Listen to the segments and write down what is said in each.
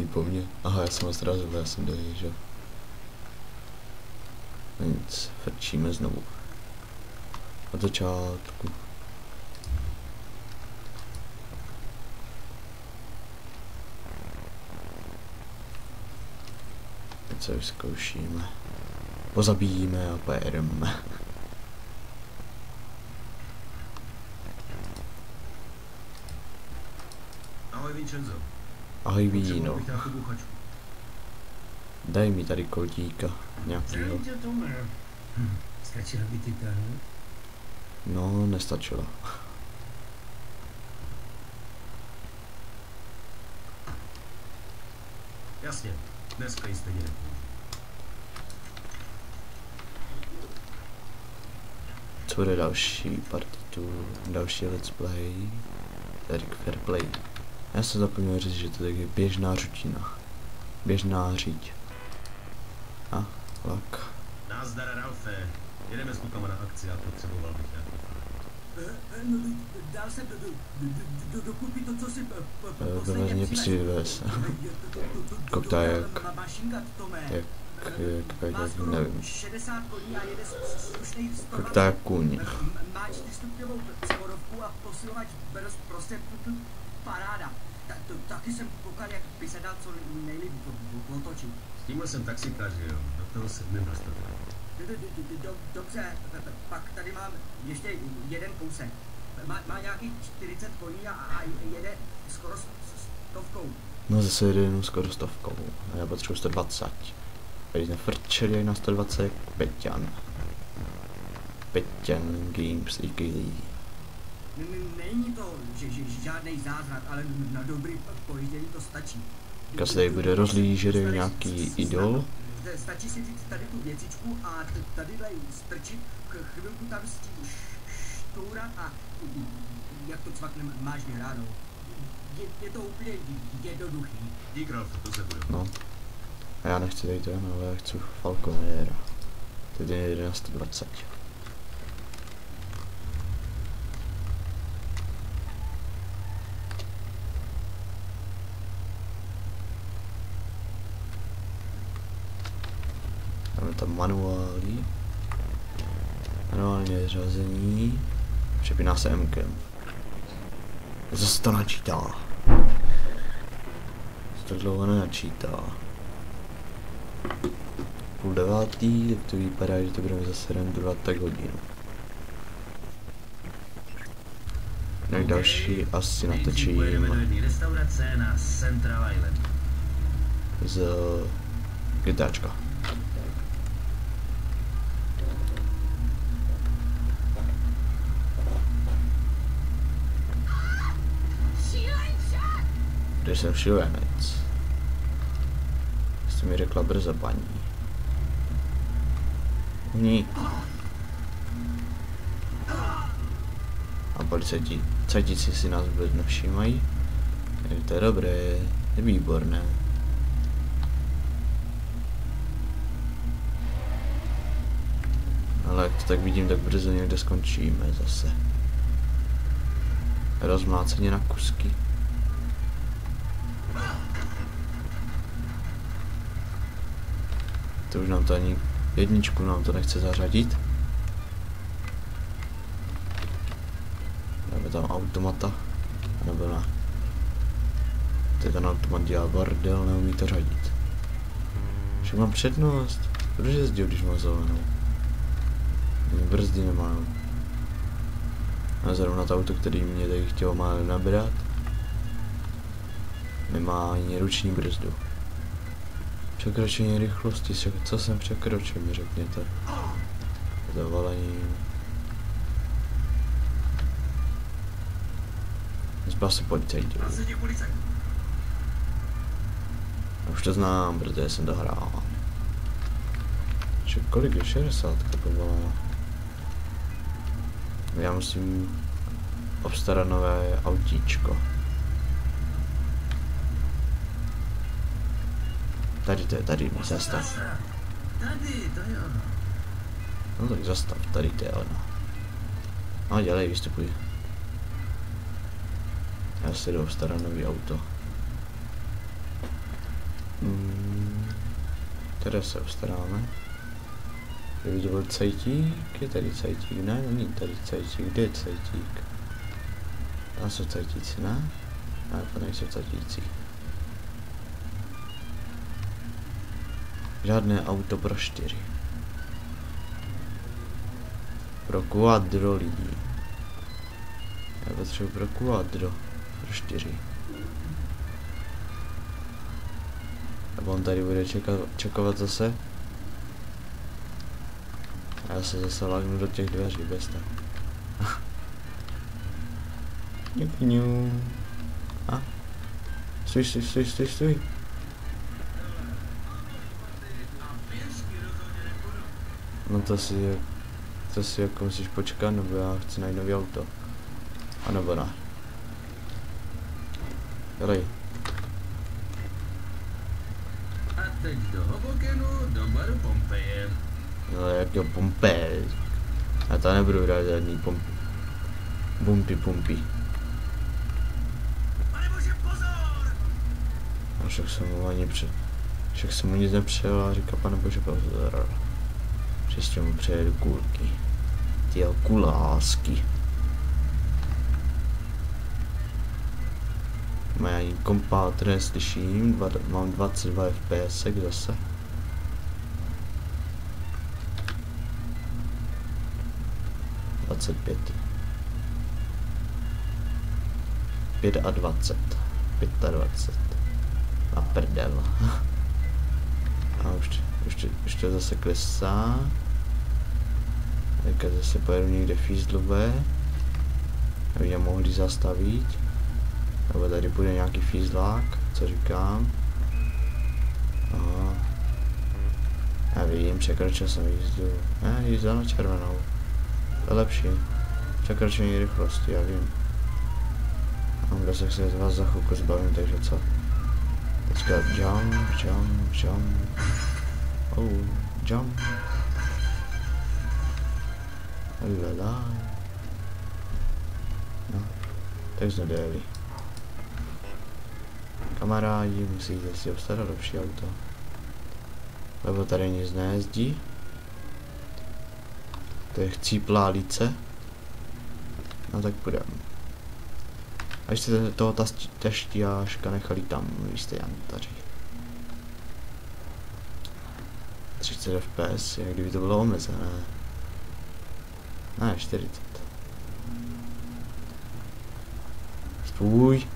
jít po mně. Aha, já jsem ho zrazil, já jsem dojížděl. Nic, frčíme znovu. Od začátku. Teď se vyzkoušíme. Pozabíjíme a pojedeme. Ahoj Vincenzo. Ahoj víno. Daj mi tady koldíka nějakýho. Stačila by ti ta, ne? No, nestačilo. Jasně, dneska ji stejně nepůjdu. Co bude další partitu, další let's play, Eric Fairplay. Já jsem zapomněl říct, že to je běžná rutina. Běžná říť. A, lak. Nazdar, Ralfe. Jedeme s klukama na akci a potřeboval bych nějakou. No, dál jsem dokupit to, co si Vylez mě přivez. Kokta jak nevím. Kokta jak kůň. Má 4stupňovou převodovku a posilovač prostě paráda. Taky jsem koukal, jak by se dal co nejlíp otočit. S tímhle jsem taxikář, jo. Do toho sedmým na statu. Dobře, pak tady mám ještě jeden kousek. Má nějakých 40 koní a jede skoro 100. No zase jede jenom skoro 100. A já potřebuji 120. Když jsme frčeli na 120, Peťan. Peťan Games a.k.a. Není to žádný zázrak, ale na dobrý pojíždění to stačí. Když se tady bude rozlížet nějaký idol. Stačí si říct tady tu věcičku a tadyhle strčit, chvilku tam s tím štourat a jak to cvakne, máš mě ráno. Je to úplně jednoduchý. Dík, Ralf, to se bude. No. A já nechci tady ten, ale já chci Falconera. Tedy jede na 120. Máme tam manuální řazení, přepíná se M-kem. Zase to načítá. To dlouho nenačítá. 8:30, tak to vypadá, že to budeme zase rendovat tak hodinu. Jak další asi natočím restaurace na Central Island. z GTAčka. Kde jsem šílenec? Jste mi řekla brzo, paní. Ní. A policajtíci si nás vůbec nevšímají. To je dobré, je výborné. Ale jak to tak vidím, tak brzo někde skončíme zase. Rozmláceně na kusky. To už nám to ani jedničku nám to nechce zařadit. Dáme tam automata. Nebo ne. Ten automat dělá bordel, neumí to řadit. Že mám přednost. Proč jezdil, když mám zelenou? Brzdy nemám. A zrovna to auto, který mě tady chtělo málo nabrat, nemá ani ruční brzdu. Překročení rychlosti, co jsem překročil, mi řekněte. Zavalením. Zbav se policajtů. Už to znám, protože jsem to hrál. Kolik je 60 povolená? Já musím obstarat nové autíčko. Tady mi zastav. Tady, to jo. No tak zastav, tady to je ono. No dělej, vystupuj. Já si jdu obstarat nový auto. Tady se obstaráme. Kdyby to byl cajtík, je tady cajtík, ne, není tady cajtík, kde je cajtík? A jsou cajtíci, ne? Ne, to nejsou cajtíci. Žádné auto pro 4. Pro quadro lidí. Já potřebuji pro quadro. Pro 4. A on tady bude čekovat zase. A já se zase lágnu do těch dveří bez tak. Ňu. A? Stůj. No to si jako musíš počkat, nebo já chci najít nový auto. A nebo ne. Dělej. A teď do Hobokenu, do baru Pompeje. No jakého Pompeje. Já to nebudu hrát žádný pumpy. Pane bože, pozor! A však jsem mu nic nepřijel a říká, pane bože, pozor. Přesně mu přejedu kulky. Ty kulásky. Má ani kompátor neslyším, mám 22 fps zase. A 25 a prdel. A už to zase klesá. Teďka zase pojedu někde fízlové. Aby mě mohli zastavit. Nebo tady bude nějaký fízlák, co říkám. Aha. Já vidím, překročil jsem jízdu. Ne, jízda na červenou. To je lepší. Překročení rychlosti, já vím. A zase se z vás za chvilku zbavím, takže co? Teďka jump. Oh, jump. Lala. No, tak jsme dojeli. Kamarádi, musíte si obstarat lepší auto. Lebo tady nic nejezdí. To je chcíplá líce. No tak půjdeme. A ještě toho ta štíjáška nechali tam, vy jste jantaři. 30 fps, jak kdyby to bylo omezené. Ne, 40. Stůj.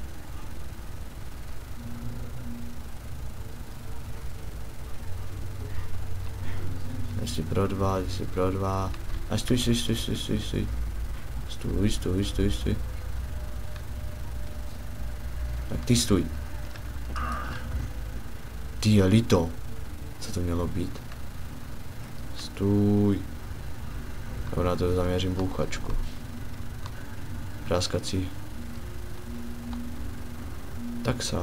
Jestli pro dva. A stůj. Stůj. Tak ty stůj. Ty Alito. Co to mělo být? Stůj. Dobra, na to zaměřím bouchačku. Práskací. Tak sa.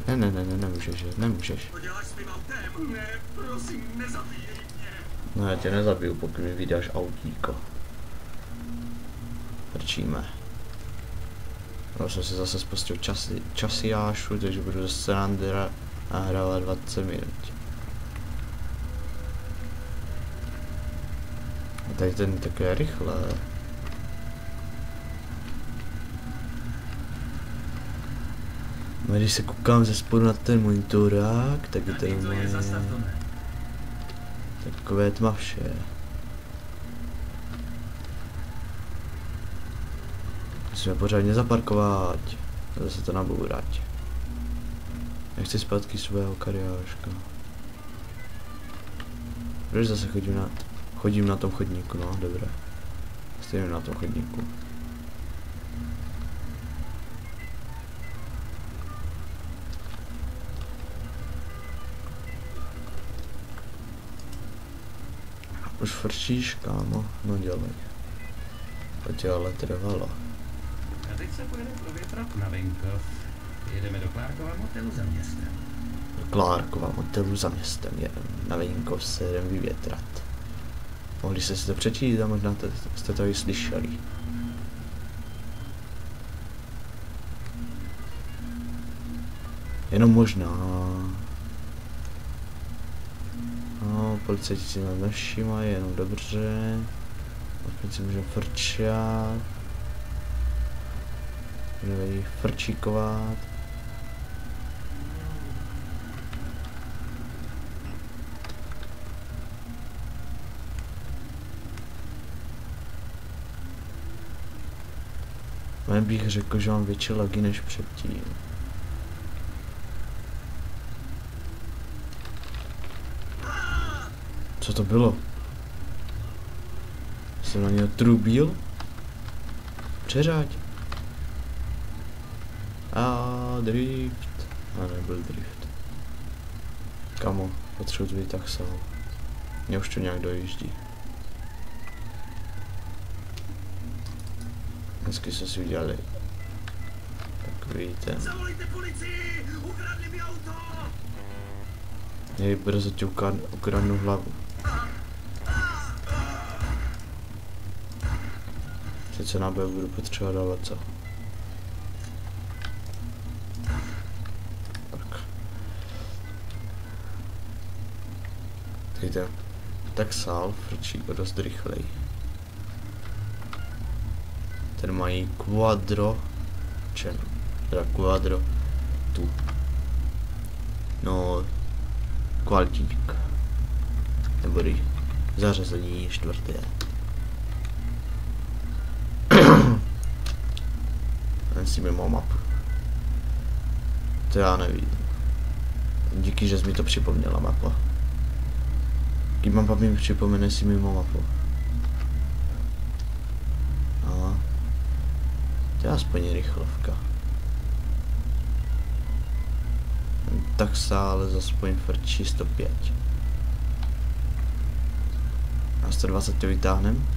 Ne, nemůžeš. To děláš svým autem? Ne, prosím, nezabíjej mě. No já tě nezabiju, pokud mi vydáš autíko. Trčíme. Já jsem si zase spustil časiášu, takže budu zase nahrávat 20 minut. A tady ten takové rychle. No, když se koukám ze spodu na ten monitorák, tak je tady moje takové tmavše. Musíme pořádně zaparkovat. Zase to nabourat. Já chci zpátky svého kariáška. Proč zase chodím na tom chodníku, no, dobré. Stejně na tom chodníku. Už frčíš, kámo? No dělej. To tě ale trvalo. A teď se pojede provětrat na venkov. Jedeme do Clarkova motelu za městem. Do Clarkova motelu za městem jedem. Na venkov se jdem vyvětrat. Mohli jste si to přečíst a možná jste to i slyšeli. Jenom možná. policajti si nás nevšímají, jenom dobře. Aspoň si můžeme frčat. Můžeme jí frčíkovat. Ale bych řekl, že mám větší lagy než předtím. Co to bylo? Jsem na něho trubil? Přeřáď. Drift. A nebyl drift. Kamo, potřebuji tvůj taxal. Mně už to nějak dojíždí. Dnesky jsme si udělali takový ten. Zavolejte policii! Ukradli mi auto! Jej, brzo ti ukradnu hlavu. Přece náboj budu potřebovat dávat, co? Tak. Dejte. Tak sál frčí o dost rychlej. Ten mají quadro. Čen. Teda quadro. Tu. No. Kvaltík. Nebody. Zařazení čtvrté. Ten si mimo mapu. To já nevím. Díky, že jsi mi to připomněla mapa. Když mapa mi připomene si mimo mapu. A to je aspoň rychlovka. Tak sále zaspoň frčí 105. Na 120 to vytáhnem.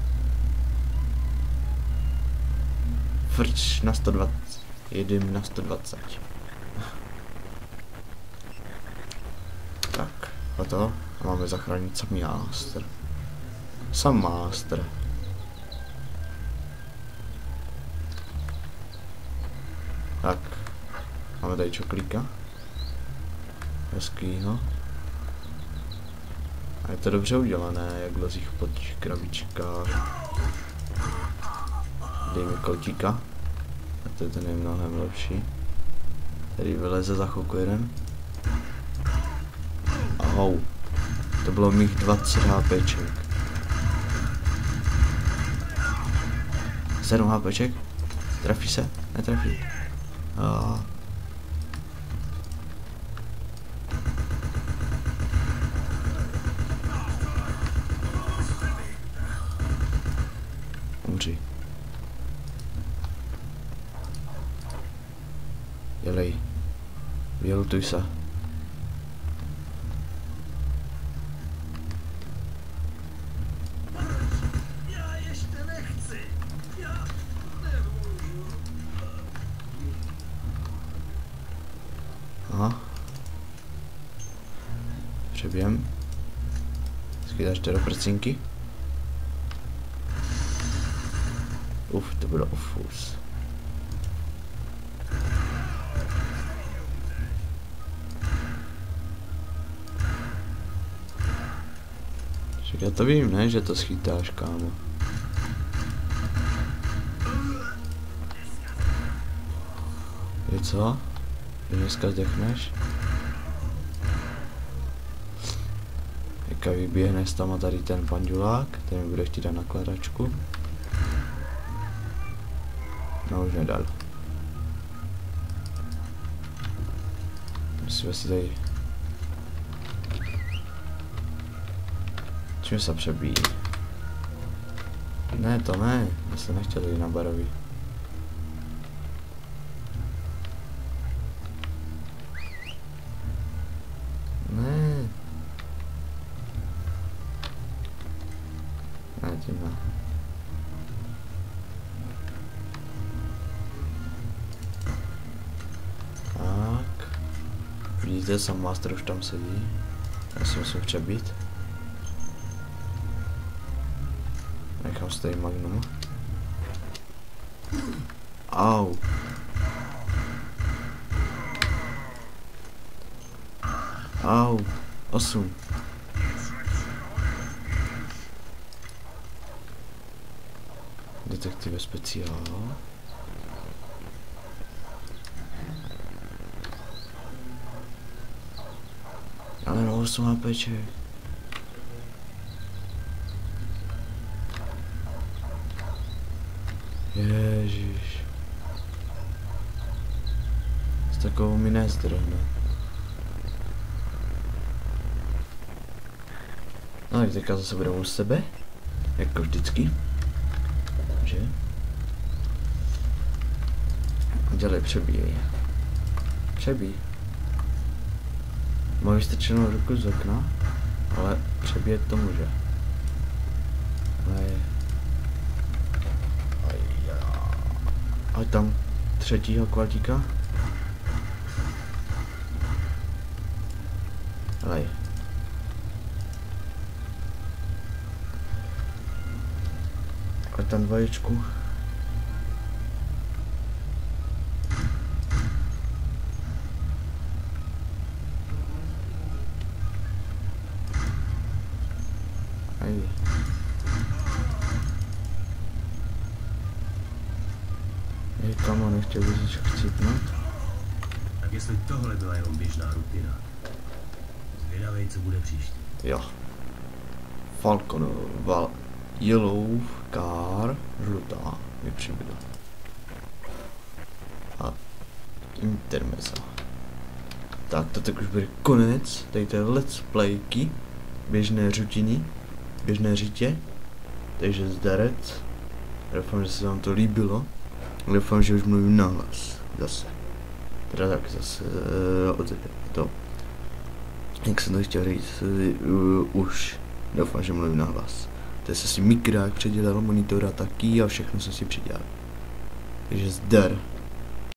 Frč na 120. Jedím na 120. Tak, a to. A máme zachránit samý máster. Sam máster. Tak. Máme tady čoklíka. Hezkýho. A je to dobře udělané, jak lozích po těch krabičkách. Dej mi kotíka. A to je ten je mnohem lepší. Tady vyleze za chvilku jeden. Ahou. To bylo mých 20 HPček. 7 HPček? Trefí se? Netrefí. Umři. Jelej. Vylutuj se. Já ještě nechci. Já nemůžu. Aha. Přeběhem. Schytáš to do prcinky. To bylo ufus. Však já to vím, ne, že to schytáš, kámo. Je co? Že dneska zdechneš? Jaka vyběhne s tam tady ten pandulák, ten mi bude chtít dát nakladačku. No už nedal. Musíme si tady... Čím se přebíjí? Ne, to ne. Já jsem nechtěl jít na barový. Ne. Ne, tím ne. Vidíte, sam master už tam sedí. Já si musím přebít. Nechám si tady magnum. Au. Au. 8. detektive speciál. Ale no, 8 HPček. Ježiš. S takovou mi nezdrhne. No tak teďka zase budeme u sebe. Jako vždycky. Že? Dělej, přebíjej. Přebíj. Mám vystrčenou ruku z okna, ale přebíjet to může. A tam třetího kvaltíka. Lej. A tam dvoječku. Ajde. Kamo, nechtěl bys něco chcípnout? Tak jestli tohle byla jenom běžná rutina. Zvědavej, co bude příště. Jo. Falconova Yellow Car, žlutá, mi přibyla. A intermezzo. Tak to tak už bude konec, tady to je let's playky, běžné rutiny, běžné řitě. Takže zdarec. Doufám, že se vám to líbilo. Doufám, že už mluvím nahlas. Zase. Teda tak zase od to. Jak jsem to chtěl říct, už. Doufám, že mluvím nahlas. Teď jsem si mikrák předělal, monitora taky a všechno jsem si přidělal. Takže zdar.